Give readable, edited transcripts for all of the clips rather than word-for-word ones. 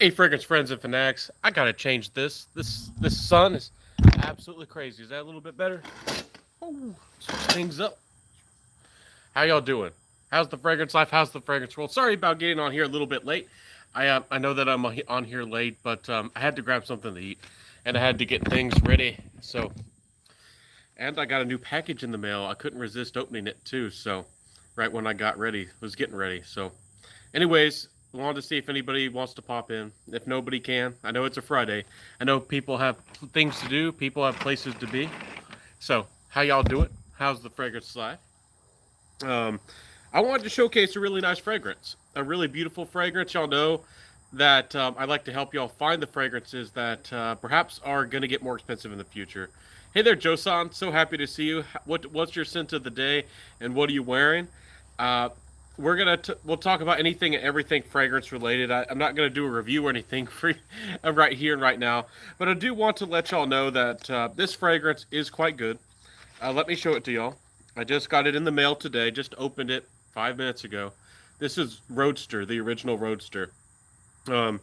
Hey, fragrance friends and fanatics, I gotta change this. This sun is absolutely crazy. Is that a little bit better? Oh, switch things up. How y'all doing? How's the fragrance life? How's the fragrance world? Sorry about getting on here a little bit late. I know that I'm on here late, but I had to grab something to eat, and I had to get things ready. And I got a new package in the mail. I couldn't resist opening it too. So, right when I got ready, was getting ready. So, anyways, wanted to see if anybody wants to pop in. If nobody can, I know it's a Friday. I know people have things to do. People have places to be. So, how y'all doing? How's the fragrance life? Um, I wanted to showcase a really nice fragrance, a really beautiful fragrance. Y'all know that I like to help y'all find the fragrances that perhaps are going to get more expensive in the future. Hey there, Josan. So happy to see you. What's your scent of the day, and what are you wearing? Uh, we'll talk about anything and everything fragrance related. I'm not gonna do a review or anything for right here and right now, but I do want to let y'all know that this fragrance is quite good. Let me show it to y'all. I just got it in the mail today. Just opened it 5 minutes ago. This is Roadster, the original Roadster. Um,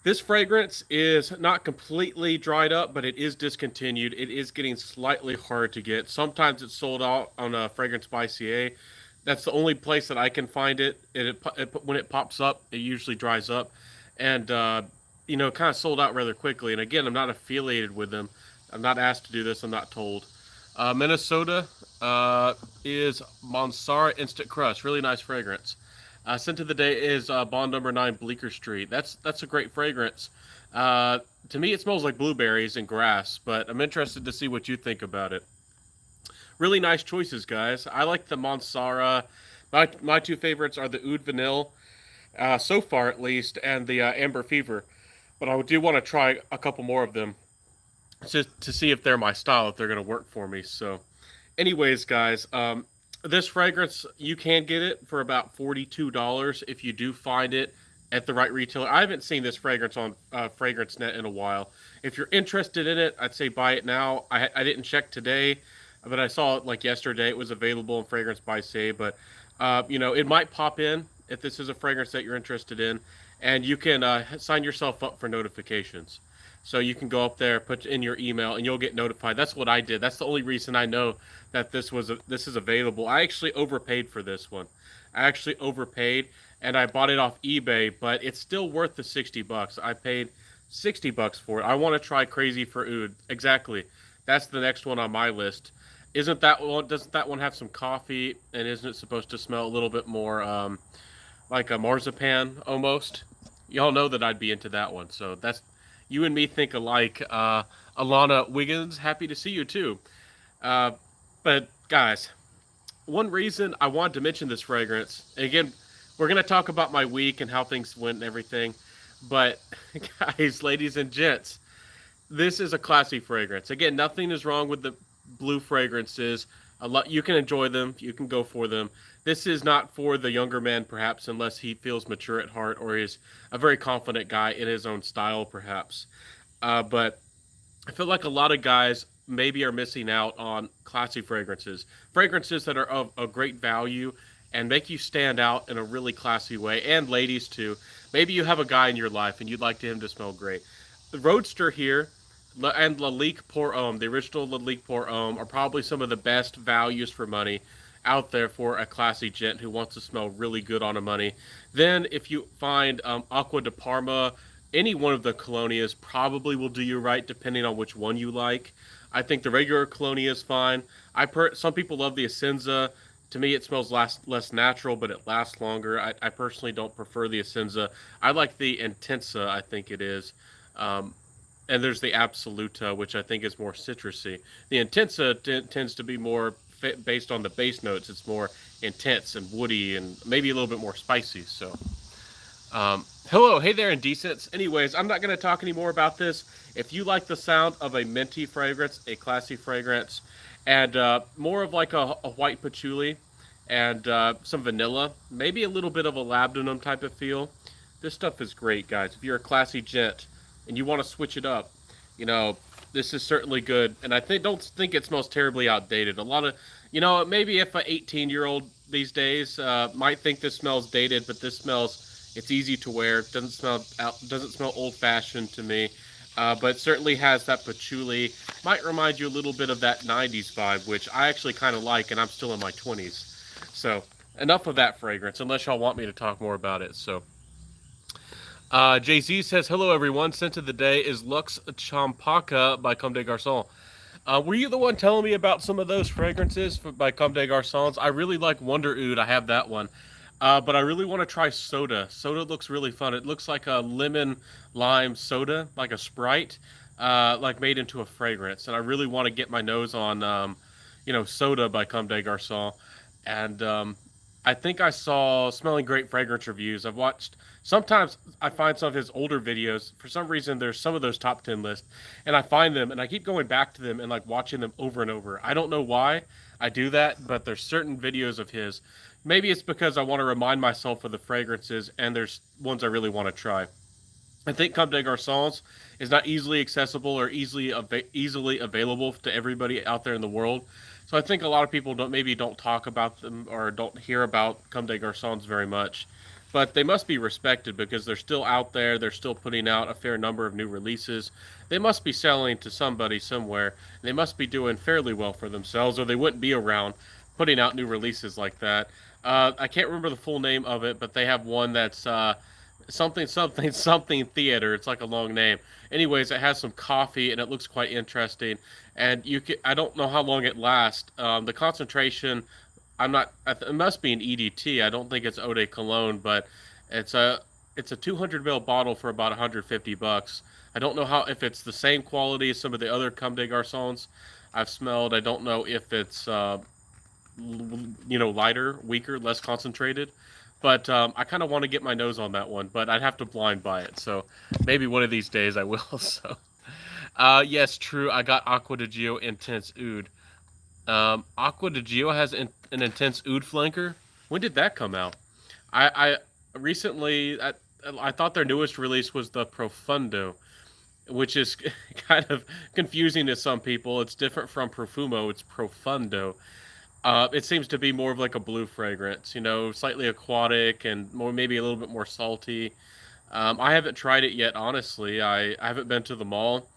this fragrance is not completely dried up, but it is discontinued. It is getting slightly hard to get. Sometimes it's sold out on a Fragrance by CA. That's the only place that I can find it. When it pops up, it usually dries up, and kind of sold out rather quickly. And again, I'm not affiliated with them. I'm not asked to do this. I'm not told. Minnesota is Monsara Instant Crush. Really nice fragrance. Scent of the day is Bond Number 9 Bleecker Street. That's a great fragrance. To me, it smells like blueberries and grass, but I'm interested to see what you think about it. Really nice choices, guys. I like the Monsara. My two favorites are the Oud Vanille, so far at least, and the Amber Fever. But I do want to try a couple more of them just to see if they're my style, if they're going to work for me. So, anyways, guys, this fragrance, you can get it for about $42 if you do find it at the right retailer. I haven't seen this fragrance on FragranceNet in a while. If you're interested in it, I'd say buy it now. I didn't check today, but I saw it like yesterday. It was available in Fragrance by Say, but it might pop in if this is a fragrance that you're interested in, and you can sign yourself up for notifications. So you can go up there, put in your email, and you'll get notified. That's what I did. That's the only reason I know that this is available. I actually overpaid for this one. I actually overpaid, and I bought it off eBay, but it's still worth the $60. I paid $60 for it. I want to try Crazy for Oud. Exactly. That's the next one on my list. Isn't that one? Doesn't that one have some coffee? And isn't it supposed to smell a little bit more like a marzipan almost? Y'all know that I'd be into that one. So that's you and me think alike. Alana Wiggins, happy to see you too. Uh, but guys, one reason I wanted to mention this fragrance, and again, we're gonna talk about my week and how things went and everything. But guys, ladies and gents, this is a classy fragrance. Again, nothing is wrong with the blue fragrances. A lot you can enjoy them, you can go for them. This is not for the younger man, perhaps, unless he feels mature at heart or is a very confident guy in his own style, perhaps. But I feel like a lot of guys maybe are missing out on classy fragrances that are of a great value and make you stand out in a really classy way, and ladies too. Maybe you have a guy in your life and you'd like him to smell great. The Roadster here and Lalique Pour Homme, the original Lalique Pour Homme, are probably some of the best values for money out there for a classy gent who wants to smell really good on a money. Then, if you find Aqua de Parma, any one of the Colonias probably will do you right, depending on which one you like. I think the regular Colonia is fine. Some people love the Essenza. To me, it smells less natural, but it lasts longer. I personally don't prefer the Essenza. I like the Intensa, I think it is. And there's the Absoluta, which I think is more citrusy. The Intensa tends to be more based on the base notes. It's more intense and woody and maybe a little bit more spicy. So, hello, hey there, Indecents. Anyways, I'm not going to talk anymore about this. If you like the sound of a minty fragrance, a classy fragrance, and more of like a white patchouli and some vanilla, maybe a little bit of a labdanum type of feel, this stuff is great, guys. If you're a classy gent and you want to switch it up, this is certainly good. And I don't think it smells terribly outdated. A lot of, maybe if an 18-year-old these days might think this smells dated, but this smells It's easy to wear. Doesn't smell old fashioned to me. But certainly has that patchouli. Might remind you a little bit of that '90s vibe, which I actually kind of like, and I'm still in my 20s. So enough of that fragrance, unless y'all want me to talk more about it. So Jay Z says, "Hello everyone. Scent of the day is Lux Champaka by Comme des Garçons." Were you the one telling me about some of those fragrances by Comme des Garçons? I really like Wonder Oud. I have that one. But I really want to try soda. Soda looks really fun. It looks like a lemon lime soda, like a Sprite, like made into a fragrance. And I really want to get my nose on, soda by Comme des Garçons. And I think I saw Smelling Great fragrance reviews. I've watched. Sometimes I find some of his older videos. For some reason, there's some of those top 10 lists, and I find them, and I keep going back to them and like watching them over and over. I don't know why I do that, but there's certain videos of his. Maybe it's because I want to remind myself of the fragrances, and there's ones I really want to try. I think Comme des Garçons is not easily accessible or easily available to everybody out there in the world. So I think a lot of people don't talk about them or don't hear about Comme des Garçons very much. But they must be respected because they're still out there. They're still putting out a fair number of new releases. They must be selling to somebody somewhere. They must be doing fairly well for themselves, or they wouldn't be around putting out new releases like that. I can't remember the full name of it, but they have one that's something something something theater. It's like a long name. Anyways, it has some coffee and it looks quite interesting. And I don't know how long it lasts. The concentration, I'm not. It must be an EDT. I don't think it's Eau de Cologne, but it's a it's a 200 ml bottle for about 150 bucks. I don't know how if it's the same quality as some of the other Comme des Garçons I've smelled. I don't know if it's lighter, weaker, less concentrated. But I kind of want to get my nose on that one, but I'd have to blind buy it. So maybe one of these days I will. So yes, true. I got Aqua di Gio Intense Oud. Aqua di Gio has an Intense Oud flanker. When did that come out? I recently I thought their newest release was the Profundo, which is kind of confusing to some people. It's different from Profumo. It's Profundo. It seems to be more of like a blue fragrance, slightly aquatic and maybe a little bit more salty. I haven't tried it yet, honestly. I haven't been to the mall.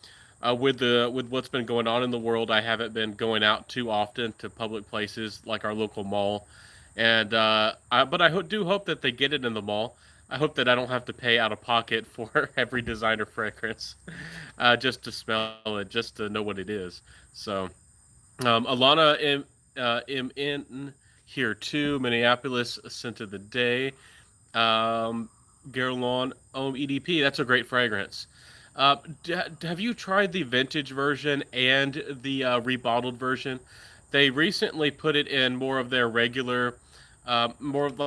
With what's been going on in the world, I haven't been going out too often to public places like our local mall. And but do hope that they get it in the mall. I hope that I don't have to pay out of pocket for every designer fragrance, just to smell it, just to know what it is. So, Alana in here too. Minneapolis scent of the day. Guerlain Homme EDP. That's a great fragrance. Have you tried the vintage version and the rebottled version? They recently put it in more of their regular, more of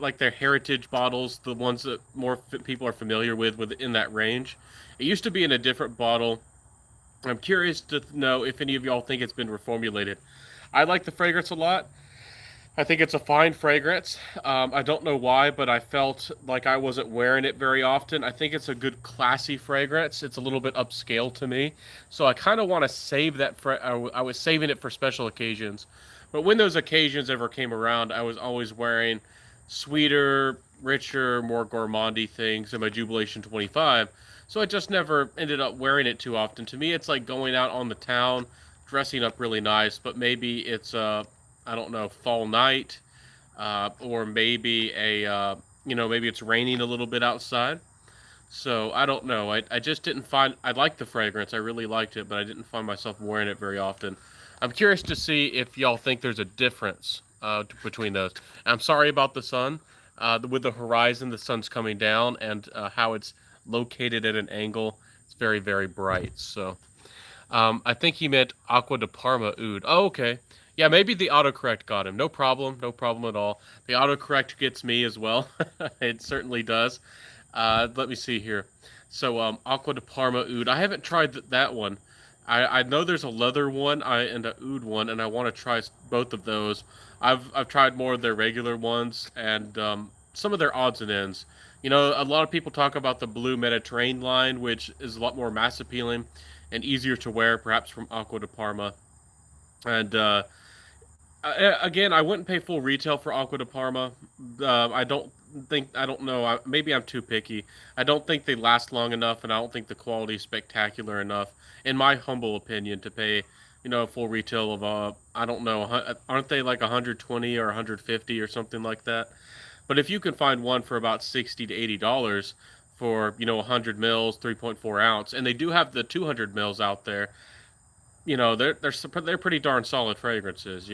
like their heritage bottles, the ones that more people are familiar with within that range. It used to be in a different bottle. I'm curious to know if any of y'all think it's been reformulated. I like the fragrance a lot. I think it's a fine fragrance. I don't know why, but I felt like I wasn't wearing it very often. I think it's a good, classy fragrance. It's a little bit upscale to me, so I kind of want to save that. I was saving it for special occasions, but when those occasions ever came around, I was always wearing sweeter, richer, more gourmandy things in my Jubilation 25. So I just never ended up wearing it too often. To me, it's like going out on the town, dressing up really nice, but maybe it's I don't know, fall night, or maybe maybe it's raining a little bit outside. So I don't know. I just didn't find, I liked the fragrance. I really liked it, but I didn't find myself wearing it very often. I'm curious to see if y'all think there's a difference between those. I'm sorry about the sun. With the horizon, the sun's coming down, and how it's located at an angle. It's very, very bright. So I think he meant Aqua de Parma Oud. Oh, okay. Yeah, maybe the autocorrect got him. No problem. No problem at all. The autocorrect gets me as well. It certainly does. Let me see here. So, Aqua de Parma Oud. I haven't tried that one. I know there's a leather one and a oud one, and I want to try both of those. I've tried more of their regular ones and some of their odds and ends. A lot of people talk about the Blue Mediterranean line, which is a lot more mass appealing and easier to wear, perhaps from Aqua de Parma. And again, I wouldn't pay full retail for Aqua de Parma. I don't think I don't know. Maybe I'm too picky. I don't think they last long enough, and I don't think the quality is spectacular enough, in my humble opinion, to pay full retail of I don't know, aren't they like 120 or 150 or something like that? But if you can find one for about 60 to $80 for 100 mils, 3.4 ounce, and they do have the 200 mils out there, they're pretty darn solid fragrances,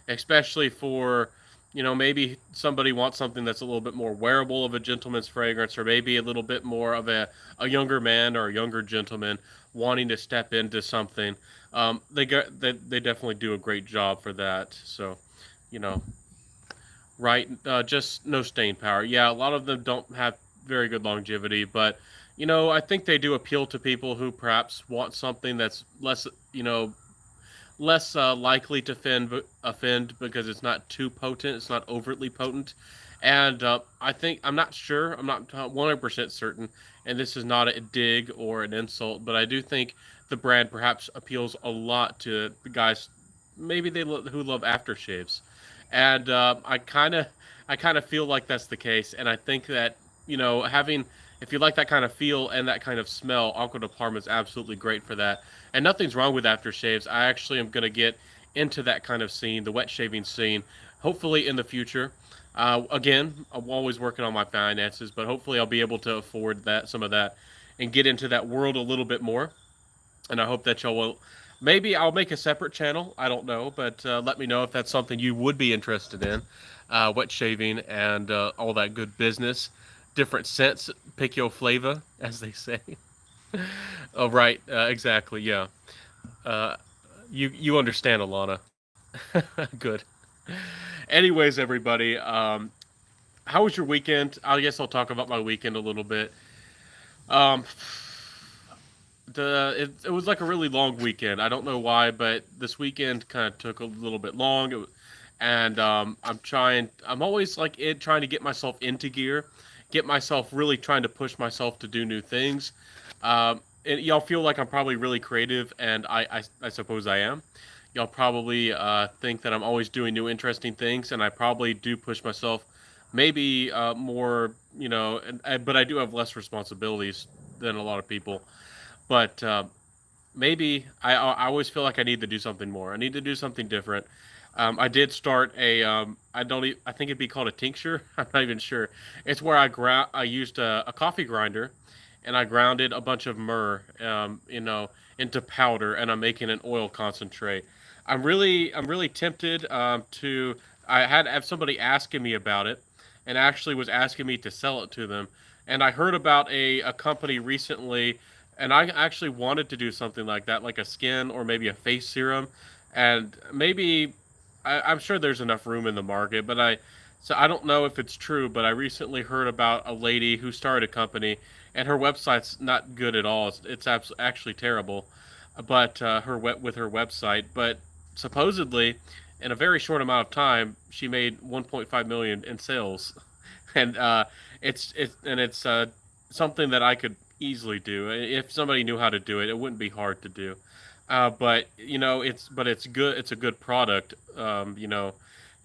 especially for maybe somebody wants something that's a little bit more wearable of a gentleman's fragrance, or maybe a little bit more of a younger man or a younger gentleman wanting to step into something. They definitely do a great job for that. So, you know, right, just no staying power. Yeah, a lot of them don't have very good longevity, but I think they do appeal to people who perhaps want something that's less, less likely to offend because it's not too potent. It's not overtly potent. And I think, I'm not sure, I'm not 100% certain, and this is not a dig or an insult, but I do think the brand perhaps appeals a lot to the guys, maybe who love aftershaves. And I kind of feel like that's the case. And I think that, having, if you like that kind of feel and that kind of smell, Aqua de Parma is absolutely great for that. And nothing's wrong with aftershaves. I actually am going to get into that kind of scene, the wet shaving scene, hopefully in the future. Again, I'm always working on my finances, but hopefully I'll be able to afford some of that, and get into that world a little bit more. And I hope that y'all will. Maybe I'll make a separate channel. I don't know, but let me know if that's something you would be interested in. Wet shaving and all that good business, different scents, pick your flavor, as they say. Oh, right, exactly, yeah. Uh, you understand, Alana. Good. Anyways, everybody, how was your weekend? I guess I'll talk about my weekend a little bit. Um, it was like a really long weekend. I don't know why, but this weekend kind of took a little bit long. And I'm always like trying to get myself into gear, get myself really trying to push myself to do new things. And y'all feel like I'm probably really creative, and I suppose I am. Y'all probably think that I'm always doing new interesting things, and I probably do push myself maybe more, but I do have less responsibilities than a lot of people. But maybe I always feel like I need to do something more. I need to do something different. I did start I think it'd be called a tincture. I'm not even sure. It's where I used a coffee grinder, and I grounded a bunch of myrrh, into powder, and I'm making an oil concentrate. I'm really tempted to. I had have somebody asking me about it, and actually was asking me to sell it to them. And I heard about a company recently, and I actually wanted to do something like that, like a skin or maybe a face serum, and maybe I'm sure there's enough room in the market, but I don't know if it's true, but I recently heard about a lady who started a company, and her website's not good at all. It's actually terrible, but with her website, but supposedly, in a very short amount of time, she made 1.5 million in sales, and it's something that I could easily do if somebody knew how to do it. It wouldn't be hard to do. But it's good. It's a good product.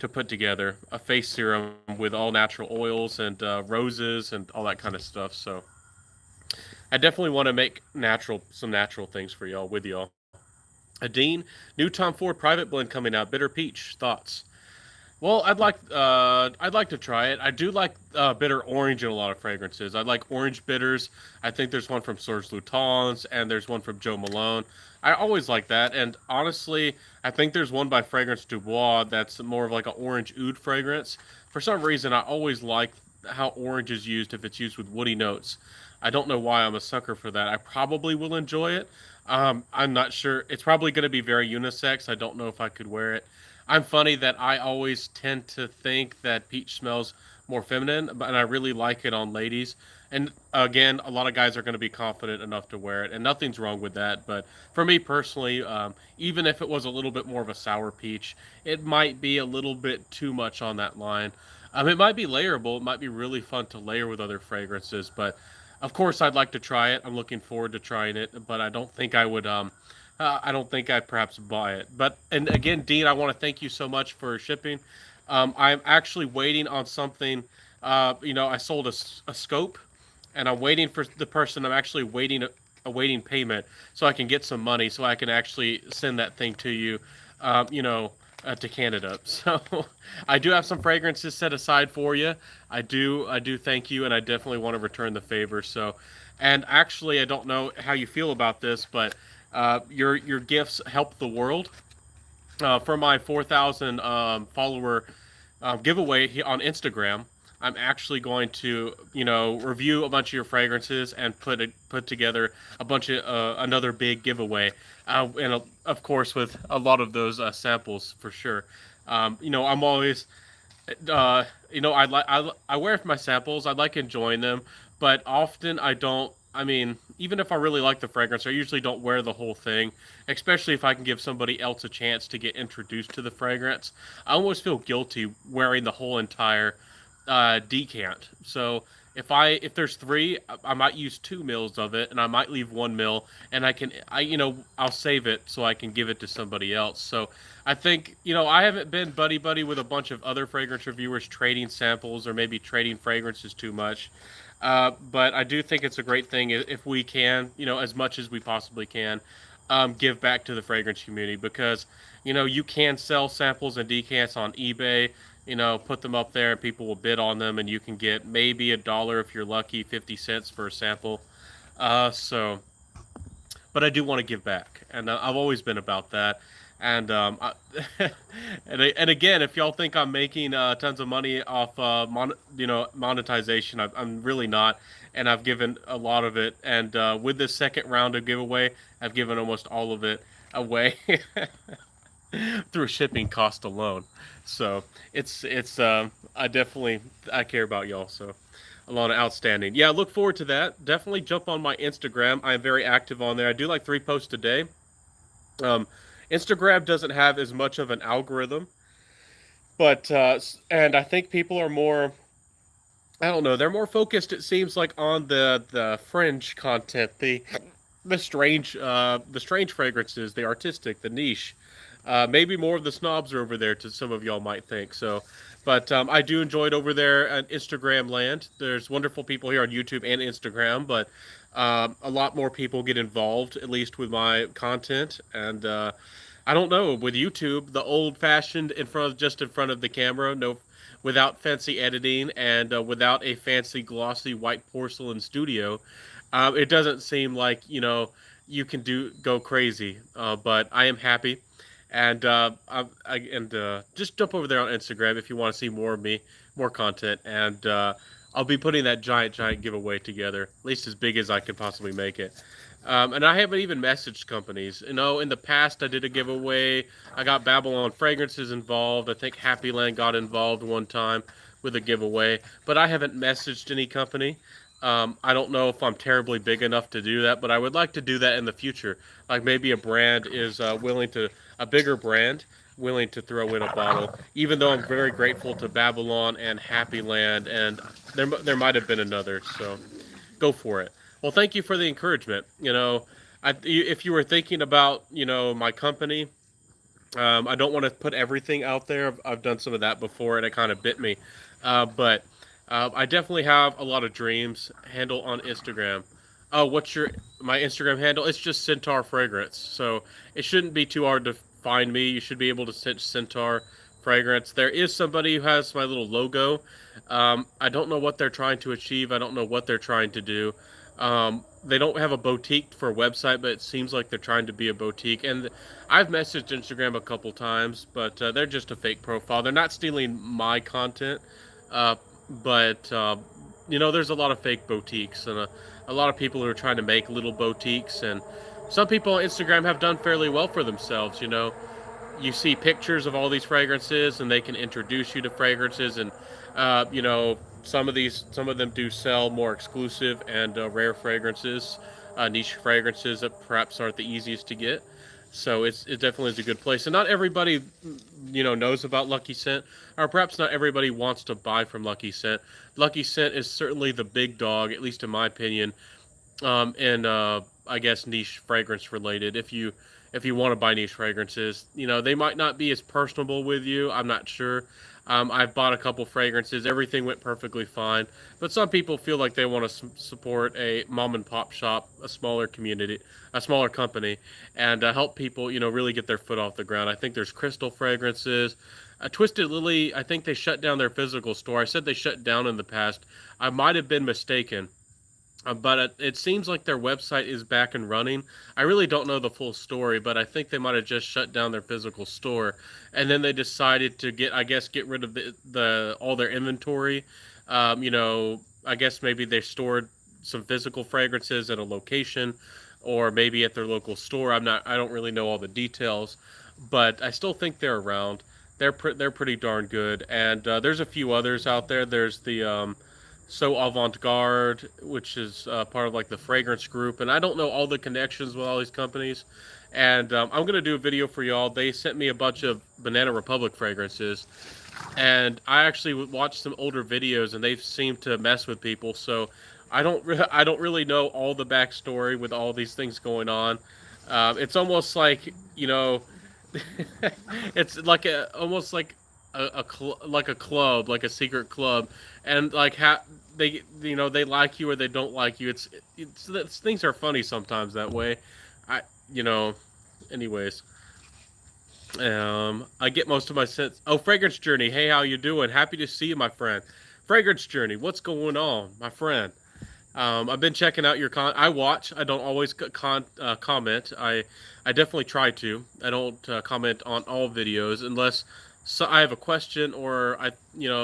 To put together a face serum with all natural oils and roses and all that kind of stuff. So I definitely want to make some natural things for y'all with y'all. Dean, new Tom Ford Private Blend coming out. Bitter peach thoughts. Well, I'd like to try it. I do like bitter orange in a lot of fragrances. I like orange bitters. I think there's one from Source Lutens, and there's one from Joe Malone. I always like that. And honestly, I think there's one by Fragrance Du Bois that's more of like an orange oud fragrance. For some reason, I always like how orange is used if it's used with woody notes. I don't know why I'm a sucker for that. I probably will enjoy it. I'm not sure. It's probably going to be very unisex. I don't know if I could wear it. I'm funny that I always tend to think that peach smells more feminine, and I really like it on ladies. And again, a lot of guys are going to be confident enough to wear it, and nothing's wrong with that. But for me personally, even if it was a little bit more of a sour peach, it might be a little bit too much on that line. It might be layerable. It might be really fun to layer with other fragrances, but of course, I'd like to try it. I'm looking forward to trying it, but I don't think I would. I don't think I'd perhaps buy it. But and again, Dean, I want to thank you so much for shipping. I'm actually waiting on something. I sold a scope, and I'm waiting for the person. I'm actually awaiting payment so I can get some money so I can actually send that thing to you, um, you know, to Canada. So I do have some fragrances set aside for you. I do thank you, and I definitely want to return the favor. So, and actually, I don't know how you feel about this, but your gifts help the world. For my 4,000 follower giveaway on Instagram, I'm actually going to, review a bunch of your fragrances and put together a bunch of another big giveaway, and of course with a lot of those samples for sure. I'm always I wear my samples. I like enjoying them, but often I don't. I mean, even if I really like the fragrance, I usually don't wear the whole thing, especially if I can give somebody else a chance to get introduced to the fragrance. I almost feel guilty wearing the whole entire decant. So if there's three, I might use 2 mils of it, and I might leave 1 mil, and I'll save it so I can give it to somebody else. So I think I haven't been buddy buddy with a bunch of other fragrance reviewers trading samples or maybe trading fragrances too much. But I do think it's a great thing if we can, as much as we possibly can, give back to the fragrance community because, you can sell samples and decants on eBay, put them up there and people will bid on them and you can get maybe $1 if you're lucky, 50 cents for a sample. So, but I do want to give back, and I've always been about that. And and again, if y'all think I'm making tons of money off monetization, I'm really not. And I've given a lot of it. And with this second round of giveaway, I've given almost all of it away through shipping cost alone. So it's I care about y'all. So a lot of outstanding. Yeah, look forward to that. Definitely jump on my Instagram. I am very active on there. I do like 3 posts a day. Um, Instagram doesn't have as much of an algorithm, but and I think people are more. I don't know. They're more focused. It seems like on the fringe content, the strange fragrances, the artistic, the niche. Maybe more of the snobs are over there to some of y'all might think. So, but I do enjoy it over there at Instagram land. There's wonderful people here on YouTube and Instagram, but a lot more people get involved, at least with my content. And I don't know, with YouTube, the old-fashioned just in front of the camera, no, without fancy editing and without a fancy glossy white porcelain studio, it doesn't seem like you can go crazy. But I am happy, and just jump over there on Instagram if you want to see more of me, more content, and I'll be putting that giant giveaway together, at least as big as I can possibly make it. And I haven't even messaged companies. In the past I did a giveaway. I got Babylon Fragrances involved. I think Happy Land got involved one time with a giveaway. But I haven't messaged any company. I don't know if I'm terribly big enough to do that, but I would like to do that in the future. Like maybe a brand is a bigger brand, willing to throw in a bottle. Even though I'm very grateful to Babylon and Happy Land, and there might have been another. So go for it. Well, thank you for the encouragement. If you were thinking about, my company, I don't want to put everything out there. I've done some of that before, and it kind of bit me. But I definitely have a lot of dreams. Handle on Instagram. Oh, what's my Instagram handle? It's just Centaur Fragrance. So it shouldn't be too hard to find me. You should be able to search Centaur Fragrance. There is somebody who has my little logo. I don't know what they're trying to achieve. I don't know what they're trying to do. They don't have a boutique for a website, but it seems like they're trying to be a boutique. And I've messaged Instagram a couple times, but they're just a fake profile. They're not stealing my content, but there's a lot of fake boutiques and a lot of people who are trying to make little boutiques. And some people on Instagram have done fairly well for themselves. You see pictures of all these fragrances and they can introduce you to fragrances, and some of them do sell more exclusive and rare fragrances, niche fragrances that perhaps aren't the easiest to get. So it definitely is a good place, and not everybody knows about Lucky Scent, or perhaps not everybody wants to buy from Lucky Scent. Lucky Scent is certainly the big dog, at least in my opinion, and I guess niche fragrance related. If you want to buy niche fragrances, they might not be as personable with you. I'm not sure. I've bought a couple fragrances. Everything went perfectly fine. But some people feel like they want to support a mom and pop shop, a smaller community, a smaller company, and help people, really get their foot off the ground. I think there's Crystal Fragrances. Twisted Lily, I think they shut down their physical store. I said they shut down in the past. I might have been mistaken. But it seems like their website is back and running. I really don't know the full story, but I think they might have just shut down their physical store, and then they decided to get rid of the all their inventory. I guess maybe they stored some physical fragrances at a location, or maybe at their local store. I don't really know all the details, but I still think they're around. They're pretty darn good, and there's a few others out there. There's the So Avant Garde, which is part of like the fragrance group, and I don't know all the connections with all these companies. And I'm gonna do a video for y'all. They sent me a bunch of Banana Republic fragrances, and I actually watched some older videos, and they seem to mess with people. So I don't really know all the backstory with all these things going on. It's almost like it's like almost like like a club, like a secret club, and like they they like you or they don't like you. Things are funny sometimes that way. I you know, anyways. I get most of my sense. Oh, Fragrance Journey. Hey, how you doing? Happy to see you, my friend. Fragrance Journey. What's going on, my friend? I've been checking out your I watch. I don't always comment. I definitely try to. I don't comment on all videos unless I have a question or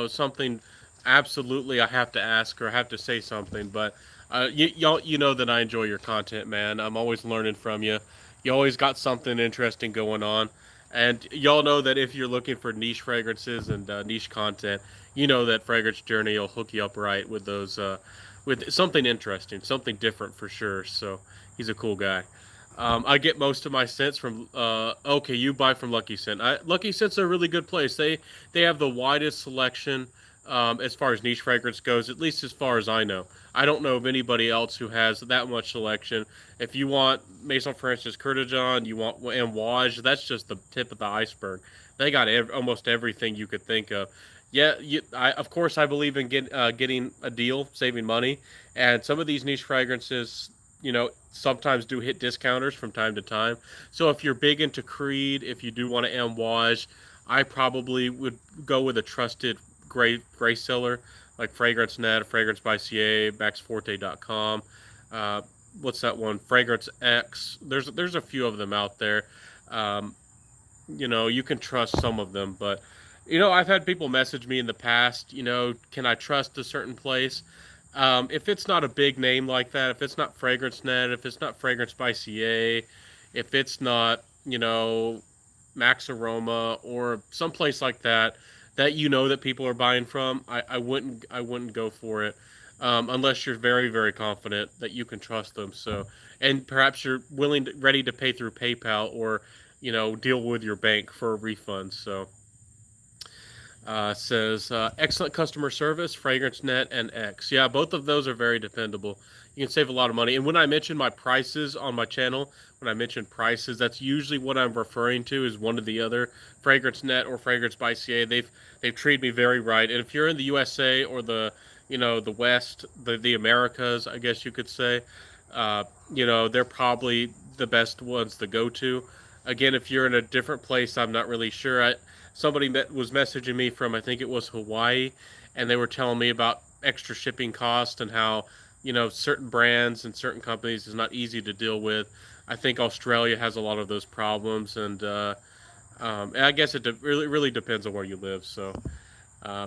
something. Absolutely, I have to ask or I have to say something. But you know that I enjoy your content, man. I'm always learning from you. You always got something interesting going on. And y'all know that if you're looking for niche fragrances and niche content, you know that Fragrance Journey will hook you up right with those with something interesting, something different for sure. So he's a cool guy. I get most of my scents from. Okay, you buy from Lucky Scent. Lucky Scent's a really good place. They have the widest selection as far as niche fragrance goes, at least as far as I know. I don't know of anybody else who has that much selection. If you want Maison Francis Kurkdjian, you want Amouage, that's just the tip of the iceberg. They got almost everything you could think of. Yeah, of course I believe in getting a deal, saving money, and some of these niche fragrances, sometimes do hit discounters from time to time. So if you're big into Creed, if you do want to Amouage, I probably would go with a trusted gray seller like Fragrance Net, Fragrance by CA, BaxForte.com. What's that one? Fragrance X. There's a few of them out there. Um, you can trust some of them, but I've had people message me in the past. Can I trust a certain place? If it's not a big name like that, if it's not Fragrance Net, if it's not Fragrance by CA, if it's not Max Aroma or someplace like that that people are buying from, I wouldn't go for it unless you're very very confident that you can trust them. So, and perhaps you're ready to pay through PayPal or deal with your bank for a refund. So. Says excellent customer service, Fragrance Net and X. Yeah, both of those are very dependable. You can save a lot of money. And when I mention my prices on my channel, when I mention prices, that's usually what I'm referring to is one or the other, Fragrance Net or Fragrance by CA. They've treated me very right. And if you're in the USA or the West, the Americas, I guess you could say, they're probably the best ones to go to. Again, if you're in a different place, I'm not really sure. Somebody was messaging me from, I think it was Hawaii, and they were telling me about extra shipping cost and how certain brands and certain companies is not easy to deal with. I think Australia has a lot of those problems, and I guess it really depends on where you live. So, uh,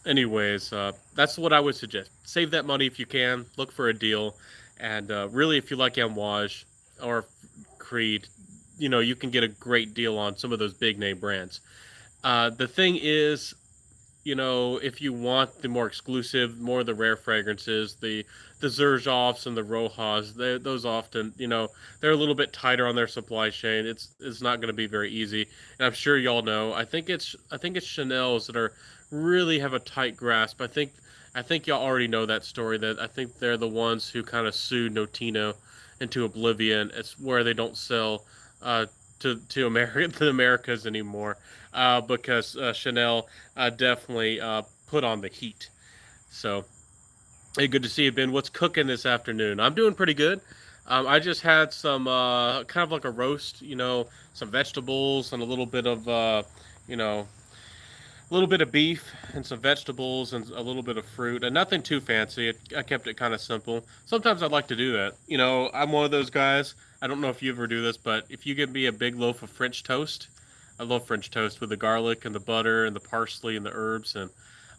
anyways, that's what I would suggest. Save that money if you can. Look for a deal, and really, if you like Amouage or Creed, you can get a great deal on some of those big name brands. The thing is, if you want the more exclusive, more of the rare fragrances, the Xerjoffs and the Rojas, those often, they're a little bit tighter on their supply chain. It's not going to be very easy, and I'm sure y'all know. I think it's Chanel's that are really have a tight grasp. I think y'all already know that story. That I think they're the ones who kind of sued Notino into oblivion. It's where they don't sell to America the Americas anymore, because Chanel definitely put on the heat. So, hey, good to see you, Ben. What's cooking this afternoon? I'm doing pretty good. I just had some kind of like a roast, some vegetables and a little bit of you know a little bit of beef and some vegetables and a little bit of fruit, and nothing too fancy. I kept it kind of simple. Sometimes I'd like to do that. I'm one of those guys. I don't know if you ever do this, but if you give me a big loaf of French toast, I love French toast with the garlic and the butter and the parsley and the herbs, and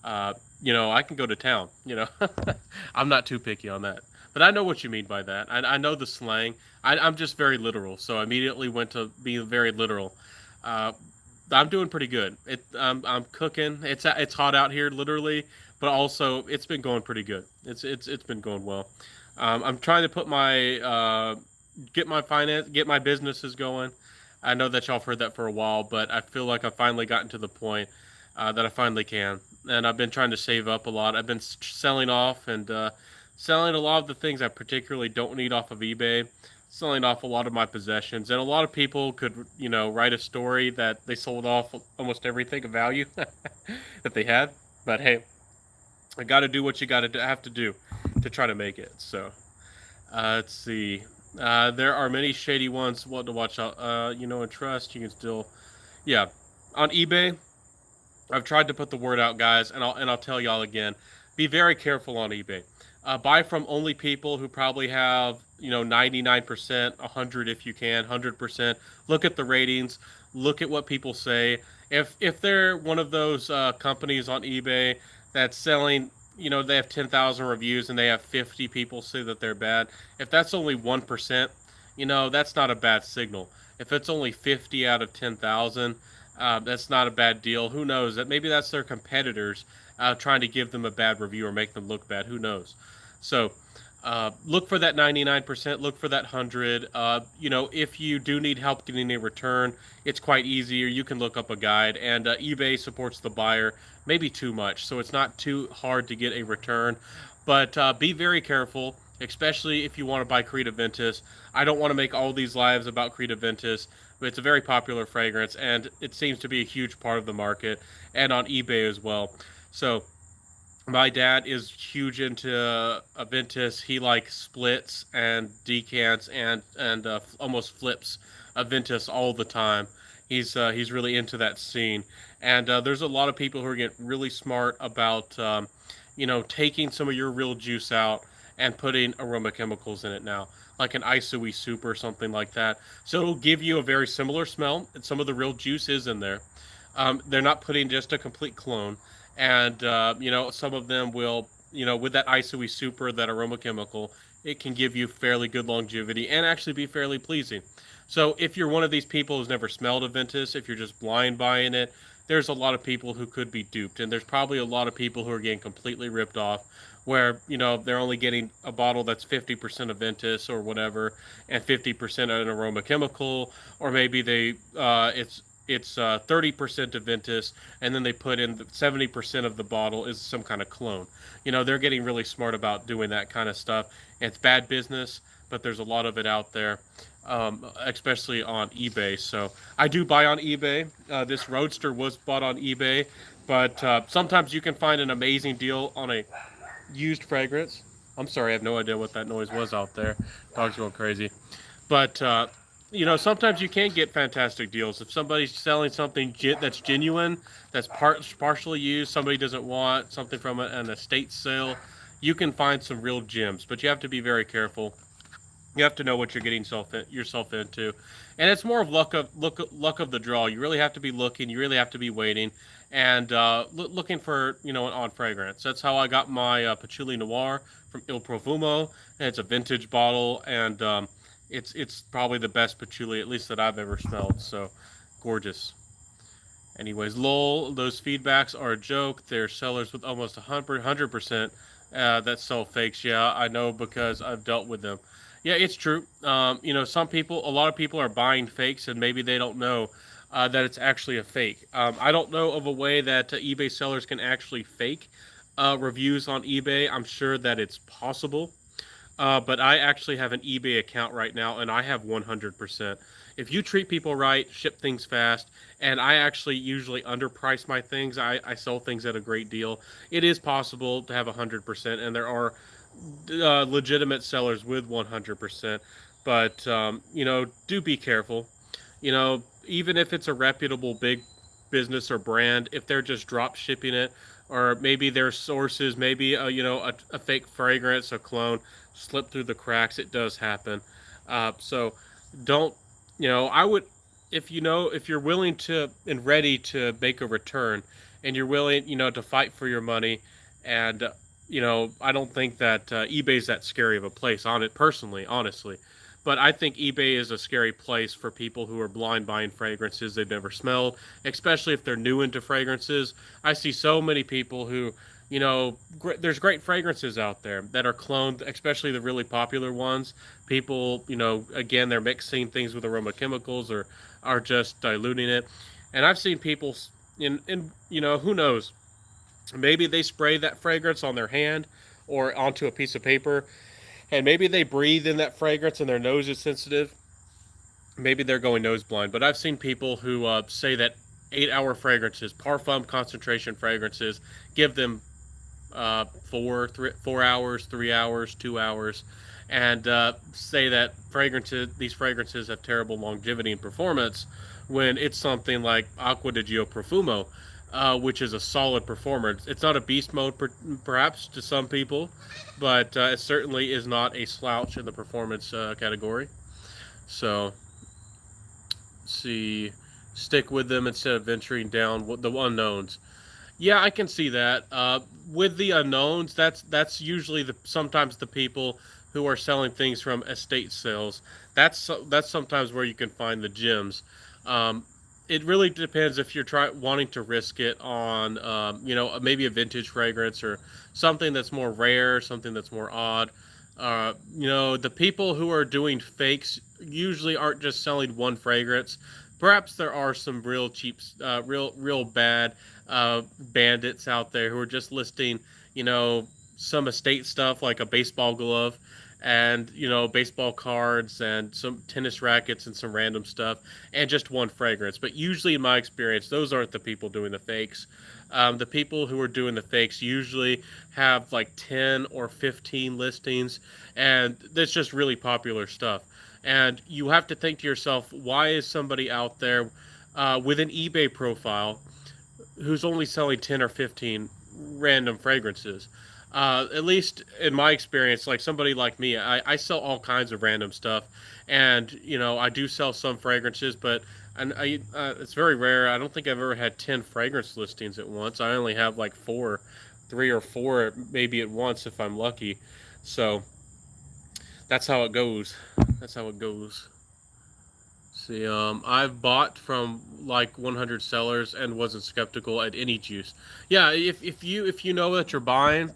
I can go to town. I'm not too picky on that. But I know what you mean by that. I know the slang. I'm just very literal, so I immediately went to being very literal. Uh, I'm doing pretty good. I'm cooking. It's hot out here, literally, but also it's been going pretty good. It's been going well. I'm trying to put my get my businesses going. I know that y'all have heard that for a while, but I feel like I've finally gotten to the point that I finally can. And I've been trying to save up a lot. I've been selling off and selling a lot of the things I particularly don't need off of eBay, selling off a lot of my possessions. And a lot of people could, write a story that they sold off almost everything of value that they had. But hey, I got to do what you got to have to do to try to make it. So let's see. There are many shady ones. What to watch out? And trust. You can still, yeah, on eBay. I've tried to put the word out, guys, and I'll tell y'all again. Be very careful on eBay. Buy from only people who probably have 99%, 100 if you can, 100%. Look at the ratings. Look at what people say. If they're one of those companies on eBay that's selling, they have 10,000 reviews and they have 50 people say that they're bad. If that's only 1%, that's not a bad signal. If it's only 50 out of 10,000. That's not a bad deal. Who knows? That maybe that's their competitors trying to give them a bad review or make them look bad. Who knows? So look for that 99%. Look for that 100. If you do need help getting a return, it's quite easy. Or you can look up a guide. And eBay supports the buyer, maybe too much, so it's not too hard to get a return. But be very careful, especially if you want to buy Creed Aventus. I don't want to make all these lives about Creed Aventus, but it's a very popular fragrance, and it seems to be a huge part of the market, and on eBay as well. So my dad is huge into Aventus. He like splits and decants and almost flips Aventus all the time. He's really into that scene, and there's a lot of people who are getting really smart about taking some of your real juice out and putting aroma chemicals in it now, like an Isoi soup or something like that. So it'll give you a very similar smell, and some of the real juice is in there. They're not putting just a complete clone, and some of them will, with that Isoi soup or that aroma chemical, it can give you fairly good longevity and actually be fairly pleasing. So if you're one of these people who's never smelled Aventus, if you're just blind buying it, there's a lot of people who could be duped, and there's probably a lot of people who are getting completely ripped off, where they're only getting a bottle that's 50% Aventus or whatever, and 50% an aroma chemical, or maybe it's 30% Aventus, and then they put in 70% of the bottle is some kind of clone. They're getting really smart about doing that kind of stuff. It's bad business, but there's a lot of it out there, especially on eBay. So I do buy on eBay. This Roadster was bought on eBay, but sometimes you can find an amazing deal on a used fragrance. I'm sorry, I have no idea what that noise was out there. Dog's going crazy. But sometimes you can get fantastic deals. If somebody's selling something that's genuine, that's partially used, somebody doesn't want something from an estate sale, you can find some real gems. But you have to be very careful. You have to know what you're getting yourself into, and it's more of luck of the draw. You really have to be looking. You really have to be waiting, and looking for an odd fragrance. That's how I got my Patchouli Noir from Il Profumo. And it's a vintage bottle, and it's probably the best patchouli, at least that I've ever smelled. So gorgeous. Anyways, lol, those feedbacks are a joke. They're sellers with almost 100% that sell fakes. Yeah, I know because I've dealt with them. Yeah, it's true. A lot of people are buying fakes, and maybe they don't know that it's actually a fake. I don't know of a way that eBay sellers can actually fake reviews on eBay. I'm sure that it's possible. But I actually have an eBay account right now, and I have 100%. If you treat people right, ship things fast, and I actually usually underprice my things, I sell things at a great deal. It is possible to have 100%, and there are legitimate sellers with 100%. But do be careful. Even if it's a reputable big business or brand, if they're just drop shipping it, or maybe their sources, maybe a fake fragrance, a clone, slip through the cracks. It does happen. So don't, I would, if you're willing to and ready to make a return, and you're willing, to fight for your money, and I don't think that eBay's that scary of a place on it personally, honestly. But I think eBay is a scary place for people who are blind buying fragrances they've never smelled, especially if they're new into fragrances. I see so many people who, there's great fragrances out there that are cloned, especially the really popular ones. People, again, they're mixing things with aroma chemicals or are just diluting it. And I've seen people who knows, maybe they spray that fragrance on their hand or onto a piece of paper, and maybe they breathe in that fragrance and their nose is sensitive. Maybe they're going nose blind. But I've seen people who say that 8-hour fragrances, parfum concentration fragrances, give them 4 hours, 3 hours, 2 hours, and say that these fragrances have terrible longevity and performance, when it's something like Acqua di Gio Profumo, which is a solid performer. It's not a beast mode, perhaps, to some people, but it certainly is not a slouch in the performance category. So, let's see, stick with them instead of venturing down the unknowns. Yeah, I can see that. With the unknowns, that's usually sometimes the people who are selling things from estate sales. That's sometimes where you can find the gems. It really depends if you're wanting to risk it on, maybe a vintage fragrance or something that's more rare, something that's more odd. The people who are doing fakes usually aren't just selling one fragrance. Perhaps there are some real cheap, real bad bandits out there who are just listing, some estate stuff like a baseball glove and baseball cards and some tennis rackets and some random stuff and just one fragrance. But usually, in my experience, those aren't the people doing the fakes. The people who are doing the fakes usually have like 10 or 15 listings, and that's just really popular stuff. And you have to think to yourself, why is somebody out there with an eBay profile who's only selling 10 or 15 random fragrances? At least in my experience, like somebody like me, I sell all kinds of random stuff, and I do sell some fragrances, but it's very rare. I don't think I've ever had 10 fragrance listings at once. I only have like 3 or 4 maybe at once if I'm lucky. So that's how it goes. That's how it goes. See, I've bought from like 100 sellers and wasn't skeptical at any juice. Yeah, if you know that you're buying,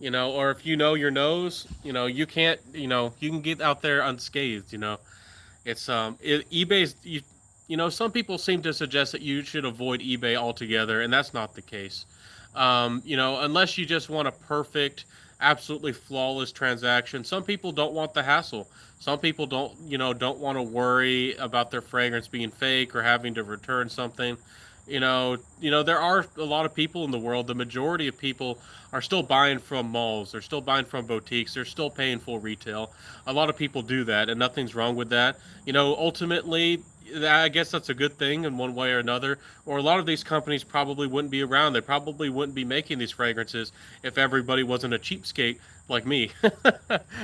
or if you know your nose, you can't, you can get out there unscathed. It's eBay's. Some people seem to suggest that you should avoid eBay altogether, and that's not the case. Unless you just want a perfect, absolutely flawless transaction. Some people don't want the hassle. Some people don't want to worry about their fragrance being fake or having to return something. There are a lot of people in the world. The majority of people are still buying from malls. They're still buying from boutiques. They're still paying full retail. A lot of people do that, and nothing's wrong with that. Ultimately, I guess that's a good thing in one way or another. Or a lot of these companies probably wouldn't be around. They probably wouldn't be making these fragrances if everybody wasn't a cheapskate like me,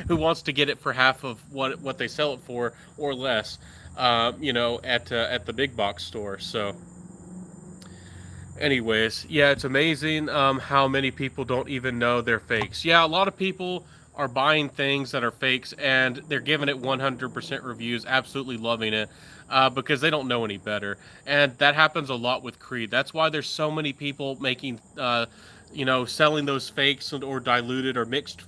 who wants to get it for half of what they sell it for or less. At the big box store. So, anyways, yeah, it's amazing how many people don't even know they're fakes. Yeah, a lot of people are buying things that are fakes and they're giving it 100% reviews, absolutely loving it. Because they don't know any better, and that happens a lot with Creed. That's why there's so many people making, selling those fakes or diluted or mixed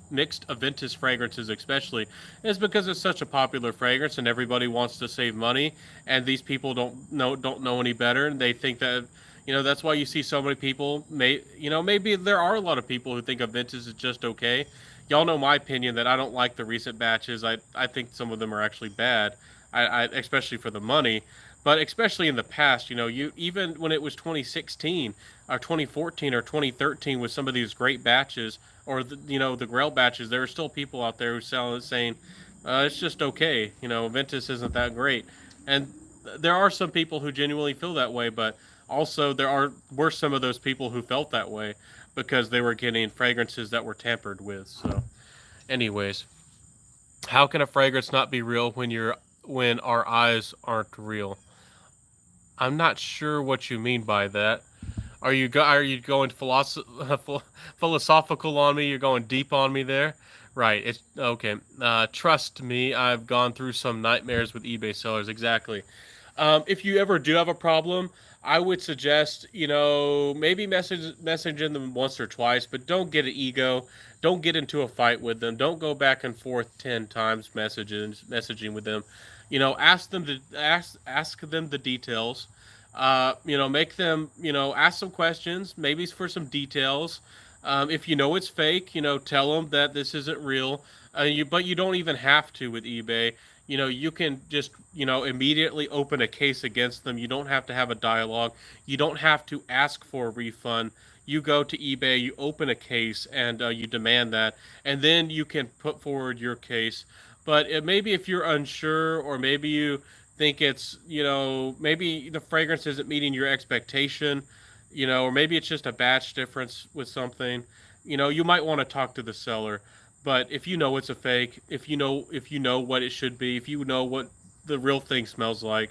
Aventus fragrances, especially, is because it's such a popular fragrance and everybody wants to save money, and these people don't know any better, and they think that. That's why you see so many people. Maybe there are a lot of people who think Aventus is just okay. y'all know my opinion that I don't like the recent batches. I think some of them are actually bad. I especially for the money, but especially in the past, you even when it was 2016 or 2014 or 2013 with some of these great batches or the Grail batches, there are still people out there who sell it saying it's just okay. Ventus isn't that great, and there are some people who genuinely feel that way, but also were some of those people who felt that way because they were getting fragrances that were tampered with. So, anyways, how can a fragrance not be real when our eyes aren't real? I'm not sure what you mean by that. Are you going philosophical on me? You're going deep on me there. Right. It's okay. Trust me, I've gone through some nightmares with eBay sellers. Exactly. If you ever do have a problem, I would suggest maybe messaging them once or twice, but don't get an ego. Don't get into a fight with them. Don't go back and forth 10 times messaging with them. Ask them the details. Make them ask some questions, maybe for some details. If you know it's fake, tell them that this isn't real. But you don't even have to with eBay. You can just immediately open a case against them. You don't have to have a dialogue. You don't have to ask for a refund. You go to eBay, you open a case, and you demand that, and then you can put forward your case. But maybe if you're unsure, or maybe you think it's maybe the fragrance isn't meeting your expectation, or maybe it's just a batch difference with something, you might want to talk to the seller. But if you know it's a fake, if you know what it should be, if you know what the real thing smells like,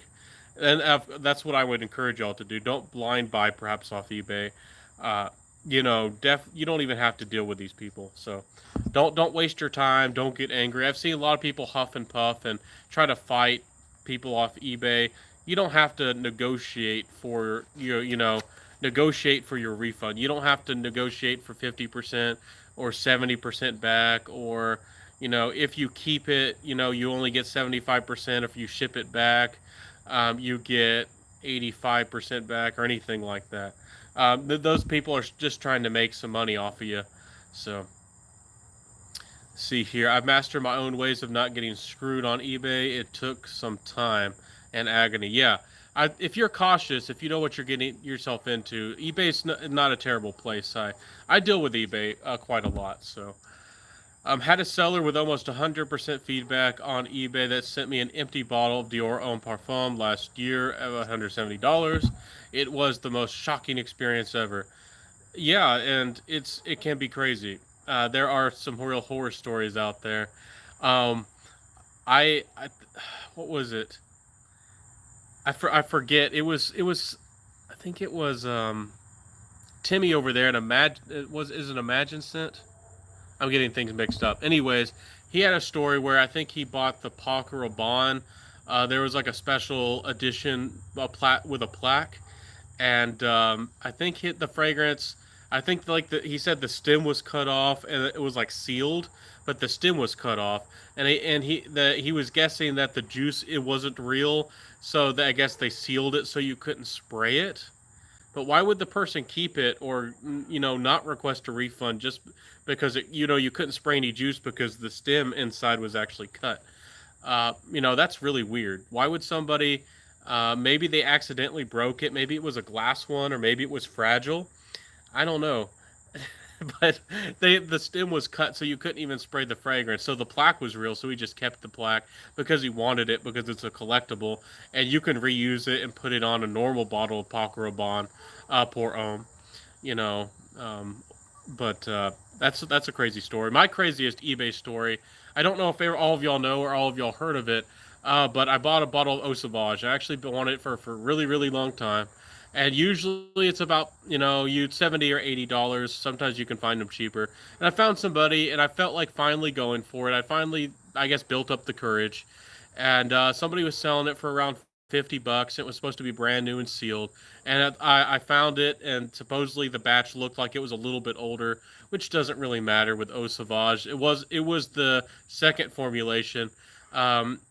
and that's what I would encourage y'all to do. Don't blind buy perhaps off eBay. uh you don't even have to deal with these people, so don't waste your time. Don't get angry. I've seen a lot of people huff and puff and try to fight people off eBay. You don't have to negotiate for negotiate for your refund. You don't have to negotiate for 50% or 70% back, or if you keep it, you only get 75%. If you ship it back, you get 85% back, or anything like that. Those people are just trying to make some money off of you. So, see here, I've mastered my own ways of not getting screwed on eBay. It took some time and agony. Yeah, if you're cautious, if you know what you're getting yourself into, eBay's not a terrible place. I deal with eBay quite a lot. So, had a seller with almost 100% feedback on eBay that sent me an empty bottle of Dior Homme Parfum last year at $170. It was the most shocking experience ever. Yeah, and it can be crazy. There are some real horror stories out there. Um, I what was it? I forget. It was I think it was Timmy over there at Imagine. It was is it Imagine Scent? I'm getting things mixed up. Anyways, he had a story where I think he bought the Paco Rabanne. There was like a special edition, with a plaque, and I think hit the fragrance. I think he said the stem was cut off and it was like sealed, but the stem was cut off, and he was guessing that the juice it wasn't real, so that I guess they sealed it so you couldn't spray it. But why would the person keep it, or not request a refund just because you couldn't spray any juice because the stem inside was actually cut? That's really weird. Why would somebody? Maybe they accidentally broke it. Maybe it was a glass one, or maybe it was fragile. I don't know. But the stem was cut so you couldn't even spray the fragrance. So the plaque was real, so he just kept the plaque because he wanted it, because it's a collectible, and you can reuse it and put it on a normal bottle of Paco Rabanne, Pour Homme, you know. Um, but that's a crazy story. My craziest eBay story. I don't know if all of y'all know or all of y'all heard of it, but I bought a bottle of Eau Sauvage. I actually wanted it for a really really long time, and usually it's about you $70 or $80. Sometimes you can find them cheaper. And I found somebody, and I felt like finally going for it. I finally, I guess, built up the courage, and somebody was selling it for around $50. It was supposed to be brand new and sealed, and I found it, and supposedly the batch looked like it was a little bit older, which doesn't really matter with Eau Sauvage. It was the second formulation.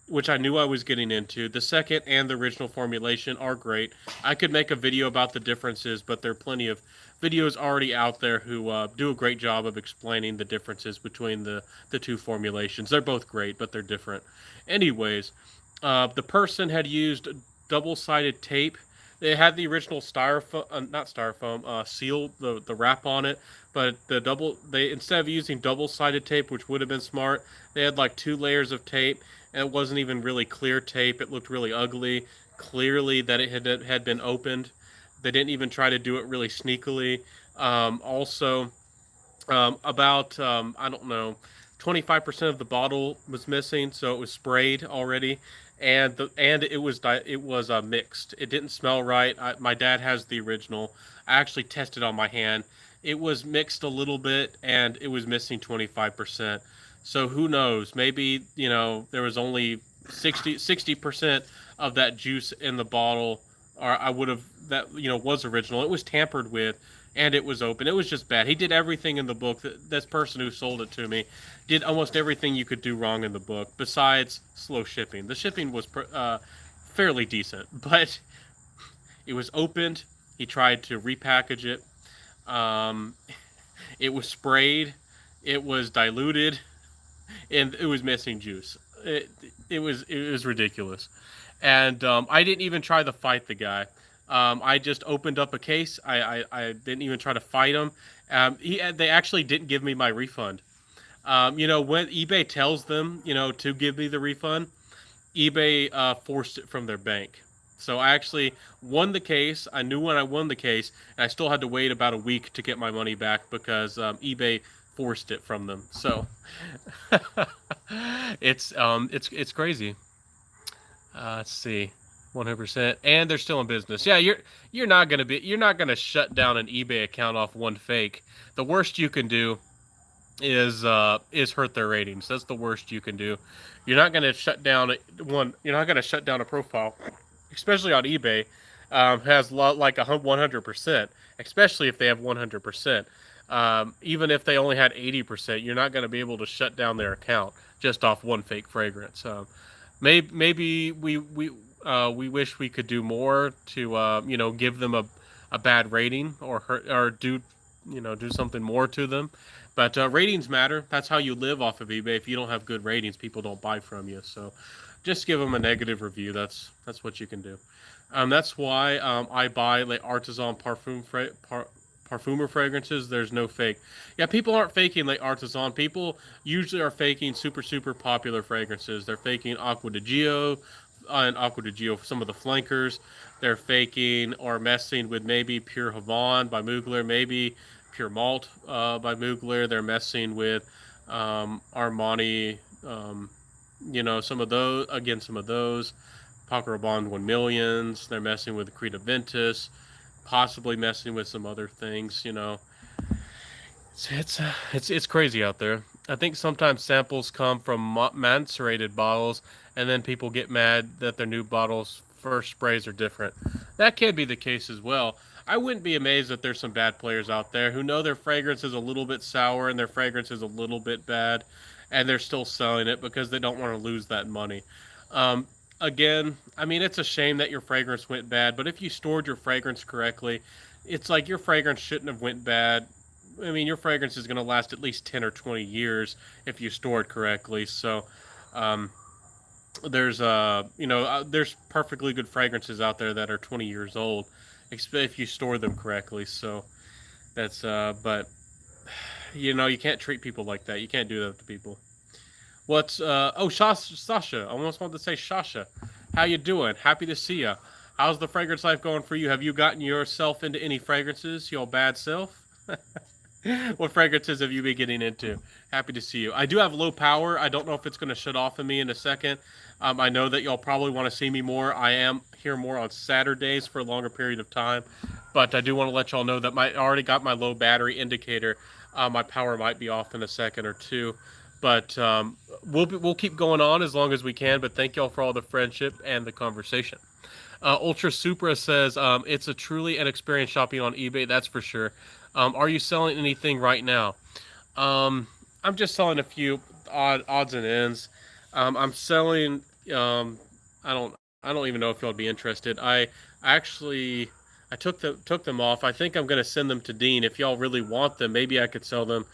which I knew I was getting into. The second and the original formulation are great. I could make a video about the differences, but there are plenty of videos already out there who do a great job of explaining the differences between the two formulations. They're both great, but they're different. Anyways, the person had used double-sided tape. They had the original styrofoam, not styrofoam, seal, the wrap on it, but they instead of using double-sided tape, which would have been smart, they had like 2 layers of tape, and it wasn't even really clear tape. It looked really ugly. Clearly that it had been opened. They didn't even try to do it really sneakily. Also, about I don't know, 25% of the bottle was missing, so it was sprayed already, and it was mixed. It didn't smell right. My dad has the original. I actually tested on my hand. It was mixed a little bit, and it was missing 25%. So who knows? Maybe there was only 60% of that juice in the bottle, or I would have that was original. It was tampered with, and it was open. It was just bad. He did everything in the book. This person who sold it to me did almost everything you could do wrong in the book, besides slow shipping. The shipping was fairly decent, but it was opened. He tried to repackage it. Um, it was sprayed. It was diluted, and it was missing juice. It was ridiculous, and I didn't even try to fight the guy. I just opened up a case. I didn't even try to fight him. They actually didn't give me my refund. When eBay tells them, to give me the refund, eBay forced it from their bank. So I actually won the case. I knew when I won the case, and I still had to wait about a week to get my money back because eBay forced it from them. So it's crazy. Let's see. 100%, and they're still in business. Yeah, you're not gonna shut down an eBay account off one fake. The worst you can do is hurt their ratings. That's the worst you can do. You're not gonna shut down one. You're not gonna shut down a profile, especially on eBay. Has like 100%, especially if they have 100%. Even if they only had 80%, you're not going to be able to shut down their account just off one fake fragrance. Maybe we wish we could do more to give them a bad rating or do something more to them. But ratings matter. That's how you live off of eBay. If you don't have good ratings, people don't buy from you. So just give them a negative review. That's what you can do. That's why I buy like artisan parfumer fragrances. There's no fake. Yeah, people aren't faking like artisan. People usually are faking super popular fragrances. They're faking Acqua di Gio and Acqua di Gio, some of the flankers. They're faking or messing with maybe Pure Havana by Mugler, maybe Pure Malt by Mugler. They're messing with Armani. Some of those. Again, some of those. Paco Rabanne 1 millions. They're messing with Creed Aventus, possibly messing with some other things. It's crazy out there. I think sometimes samples come from macerated bottles, and then people get mad that their new bottles first sprays are different. That can be the case as well. I wouldn't be amazed that there's some bad players out there who know their fragrance is a little bit sour and their fragrance is a little bit bad, and they're still selling it because they don't want to lose that money. Again, I mean, it's a shame that your fragrance went bad, but if you stored your fragrance correctly, it's like your fragrance shouldn't have went bad. I mean, your fragrance is going to last at least 10 or 20 years if you store it correctly. So, um, there's perfectly good fragrances out there that are 20 years old, if you store them correctly. So but you can't treat people like that. You can't do that to people. Sasha. I almost wanted to say Shasha. How you doing? Happy to see you. How's the fragrance life going for you? Have you gotten yourself into any fragrances, your bad self? What fragrances have you been getting into? Happy to see you. I do have low power. I don't know if it's going to shut off of me in a second. I know that y'all probably want to see me more. I am here more on Saturdays for a longer period of time. But I do want to let y'all know that I already got my low battery indicator. My power might be off in a second or two. But we'll keep going on as long as we can. But thank y'all for all the friendship and the conversation. Ultra Supra says it's a truly an experience shopping on eBay. That's for sure. Are you selling anything right now? I'm just selling a few odds and ends. I'm selling. I don't. I don't even know if y'all would be interested. I actually I took them off. I think I'm gonna send them to Dean. If y'all really want them, maybe I could sell them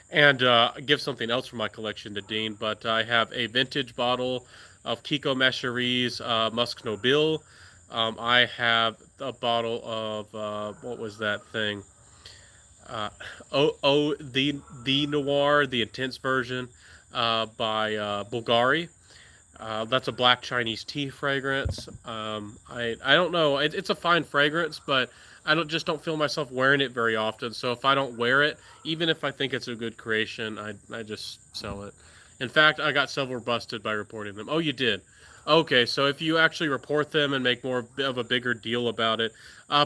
and give something else from my collection to Dean. But I have a vintage bottle of Kiko Mecheries Musk Nobile. I have a bottle of what was that thing? The Noir, the intense version by Bulgari. That's a black Chinese tea fragrance. I don't know. It's a fine fragrance, but I don't feel myself wearing it very often. So if I don't wear it, even if I think it's a good creation, I just sell it. In fact, I got several busted by reporting them. Oh, you did. Okay, so if you actually report them and make more of a bigger deal about it,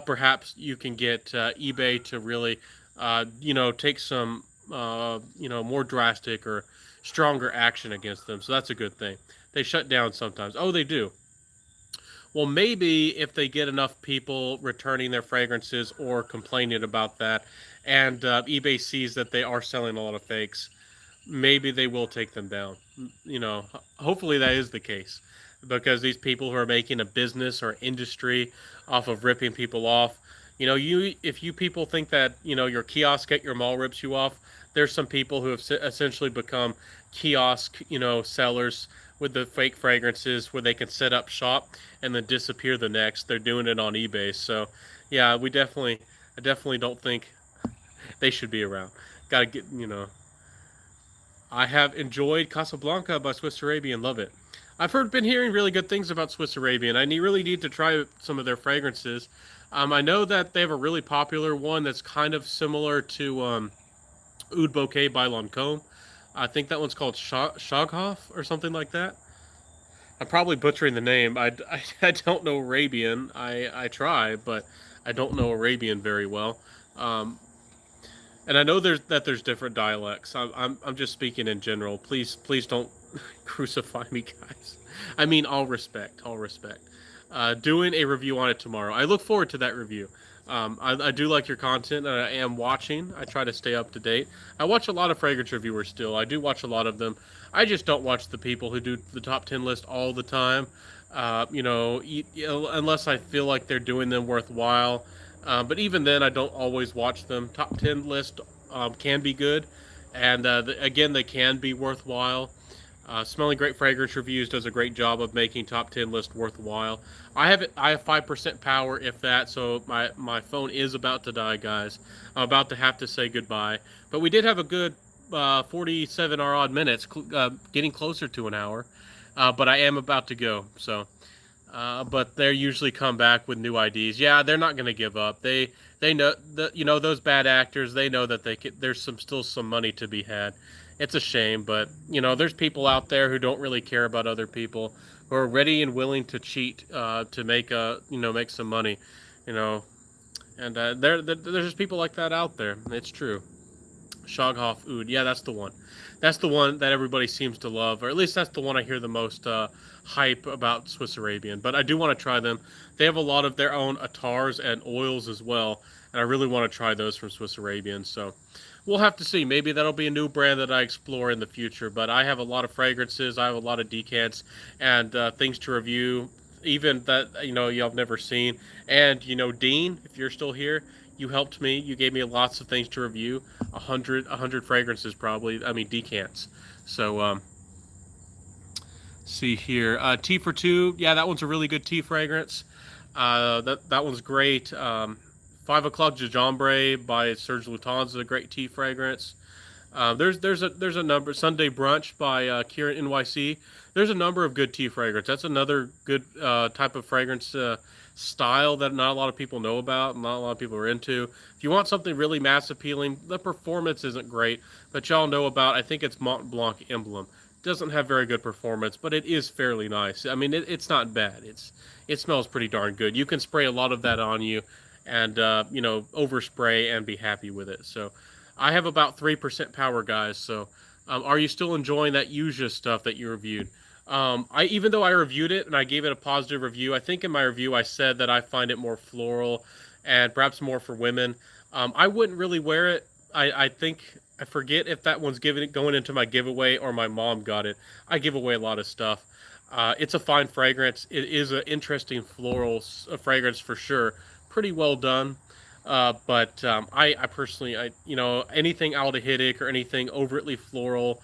perhaps you can get eBay to really, take some, more drastic or stronger action against them. So that's a good thing. They shut down sometimes. Oh, they do. Well, maybe if they get enough people returning their fragrances or complaining about that, and eBay sees that they are selling a lot of fakes, maybe they will take them down. Hopefully that is the case, because these people who are making a business or industry off of ripping people off, you if you people think that your kiosk at your mall rips you off, there's some people who have essentially become kiosk sellers with the fake fragrances where they can set up shop and then disappear the next. They're doing it on eBay. So yeah, I definitely don't think they should be around. Gotta get I have enjoyed Casablanca by Swiss Arabian. Love it. Been hearing really good things about Swiss Arabian. Really need to try some of their fragrances. I know that they have a really popular one that's kind of similar to Oud Bouquet by Lancôme. I think that one's called Shoghoff or something like that. I'm probably butchering the name. I don't know Arabian. I try, but I don't know Arabian very well. Um, and I know there's different dialects. I'm just speaking in general. Please don't crucify me, guys. I mean, all respect, all respect. Doing a review on it tomorrow. I look forward to that review. I do like your content, and I am watching. I try to stay up to date. I watch a lot of fragrance reviewers still. I do watch a lot of them. I just don't watch the people who do the top 10 list all the time. Unless I feel like they're doing them worthwhile. But even then, I don't always watch them. Top 10 list can be good, and again, they can be worthwhile. Smelling Great Fragrance Reviews does a great job of making top 10 list worthwhile. I have 5% power, if that, so my phone is about to die, guys. I'm about to have to say goodbye. But we did have a good 47 or odd minutes, getting closer to an hour. But I am about to go, so. But they usually come back with new ideas. Yeah, they're not going to give up. They know that those bad actors. They know that there's still some money to be had. It's a shame, but there's people out there who don't really care about other people, who are ready and willing to cheat to make some money, you know. And there's just people like that out there. It's true. Shoghoff Oud. Yeah, that's the one. That's the one that everybody seems to love, or at least that's the one I hear the most hype about Swiss Arabian. But I do want to try them. They have a lot of their own attars and oils as well, and I really want to try those from Swiss Arabian. So we'll have to see. Maybe that'll be a new brand that I explore in the future. But I have a lot of fragrances. I have a lot of decants and things to review, even that y'all have never seen. And Dean, if you're still here, you helped me. You gave me lots of things to review. A hundred fragrances probably. I mean decants. So see here. Tea for Two. Yeah, that one's a really good tea fragrance. That one's great. 5 o'clock Gingembre by Serge Lutan's a great tea fragrance. There's a number. Sunday Brunch by Kieran NYC. There's a number of good tea fragrance. That's another good type of fragrance style that not a lot of people know about, and not a lot of people are into. If you want something really mass appealing, the performance isn't great, but y'all know about. I think it's Mont Blanc Emblem. Doesn't have very good performance, but it is fairly nice. I mean, it's not bad. It smells pretty darn good. You can spray a lot of that on you, and overspray and be happy with it. So I have about 3% power, guys. So are you still enjoying that Yuja stuff that you reviewed? Even though I reviewed it and I gave it a positive review, I think in my review I said that I find it more floral and perhaps more for women. I wouldn't really wear it. I think I forget if that one's going into my giveaway or my mom got it. I give away a lot of stuff. It's a fine fragrance. It is an interesting floral fragrance for sure. Pretty well done. But I personally, anything aldehydic or anything overtly floral,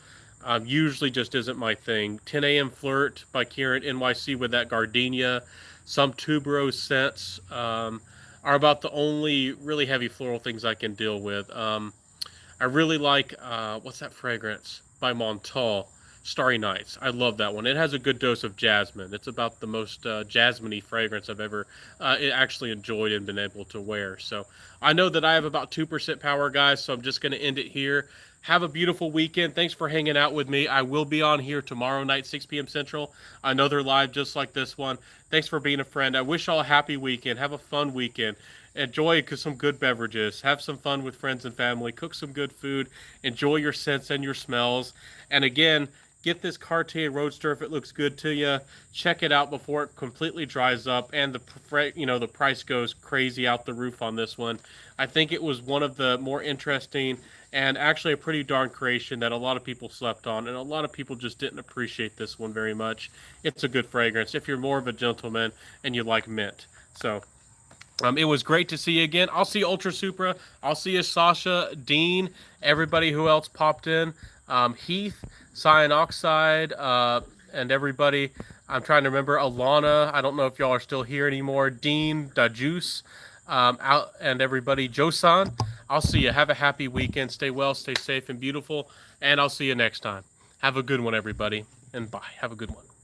usually just isn't my thing. 10 a.m. Flirt by Kieran NYC with that gardenia, some tuberose scents are about the only really heavy floral things I can deal with. I really like what's that fragrance by Montal, Starry Nights. I love that one. It has a good dose of jasmine. It's about the most jasmine-y fragrance I've ever actually enjoyed and been able to wear. So I know that I have about 2% power, guys, so I'm just going to end it here. Have a beautiful weekend. Thanks for hanging out with me. I will be on here tomorrow night, 6 p.m. Central. I know they're live just like this one. Thanks for being a friend. I wish y'all a happy weekend. Have a fun weekend. Enjoy some good beverages. Have some fun with friends and family. Cook some good food. Enjoy your scents and your smells. And again, get this Cartier Roadster if it looks good to you. Check it out before it completely dries up and the price goes crazy out the roof on this one. I think it was one of the more interesting and actually a pretty darn creation that a lot of people slept on, and a lot of people just didn't appreciate this one very much. It's a good fragrance if you're more of a gentleman and you like mint. So it was great to see you again. I'll see you, Ultra Supra. I'll see you, Sasha, Dean, everybody who else popped in. Heath, Cyanoxide, and everybody. I'm trying to remember. Alana, I don't know if y'all are still here anymore. Dean, Dajuice, out, and everybody. Josan, I'll see you. Have a happy weekend. Stay well, stay safe and beautiful. And I'll see you next time. Have a good one, everybody. And bye. Have a good one.